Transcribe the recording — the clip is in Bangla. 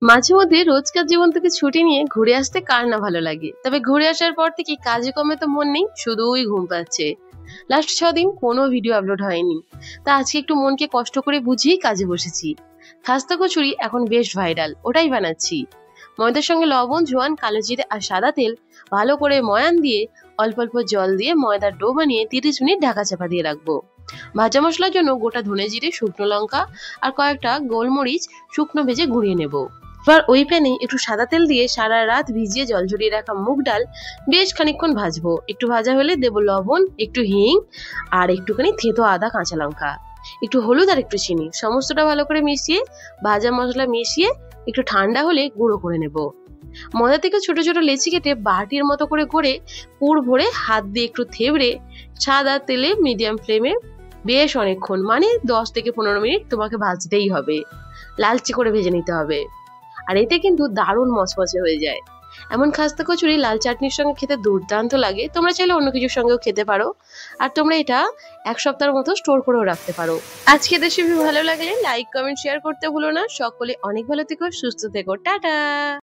মাঝে মধ্যে রোজকার জীবন থেকে ছুটি নিয়ে ঘুরে আসতে কার না ভালো লাগে, তবে ঘুরে আসার পর থেকে কাজে কমে তো মন নেই, শুধুই ঘুম পাচ্ছে। লাস্ট 6 দিন কোনো ভিডিও আপলোড হয়নি, তা আজকে একটু মনকে কষ্ট করে বুঝিয়ে কাজে বসেছি। খাস্তা কচুরি এখন বেশ ভাইরাল, ওটাই বানাচ্ছি। ময়দার সঙ্গে লবণ, জোয়ান, কালো জিরে আর সাদা তেল ভালো করে ময়ান দিয়ে অল্প অল্প জল দিয়ে ময়দার ডো বানিয়ে 30 মিনিট ঢাকা চাপা দিয়ে রাখবো। ভাজা মশলার জন্য গোটা ধনে জিরে, শুকনো লঙ্কা আর কয়েকটা গোলমরিচ শুকনো ভেজে গুঁড়িয়ে নেব। এবার ওই প্যানে একটু সাদা তেল দিয়ে সারা রাত ভিজিয়ে জল ঝরিয়ে রাখা মুগ ডাল বেশ খানিকক্ষণ ভাজবো। একটু ভাজা হলে দেবো লবণ, একটু হিং আর একটুখানি থেতো আদা, কাঁচা লঙ্কা, একটু হলুদ আর একটু চিনি। সমস্তটা ভালো করে মিশিয়ে ভাজা মশলা মিশিয়ে একটু ঠান্ডা হলে গুঁড়ো করে নেব। ময়দা থেকে ছোট ছোট লেচি কেটে বাটির মতো করে গড়ে পুর ভরে হাত দিয়ে একটু থেবড়ে সাদা তেলে মিডিয়াম ফ্লেমে বেশ অনেকক্ষণ, মানে 10 থেকে 15 মিনিট তোমাকে ভাজতেই হবে। লালচে করে ভেজে নিতে হবে, আর এতে কিন্তু দারুণ মচমচে হয়ে যায়। এমন খাস্তা কচুরি লাল চাটনির সঙ্গে খেতে দুর্দান্ত লাগে। তোমরা চাইলে অন্য কিছুর সঙ্গেও খেতে পারো, আর তোমরা এটা 1 সপ্তাহের মতো স্টোর করেও রাখতে পারো। আজকে রেসিপি ভালো লাগলে লাইক, কমেন্ট, শেয়ার করতে ভুলো না। সকলে অনেক ভালো থেকো, সুস্থ থেকো, টাটা।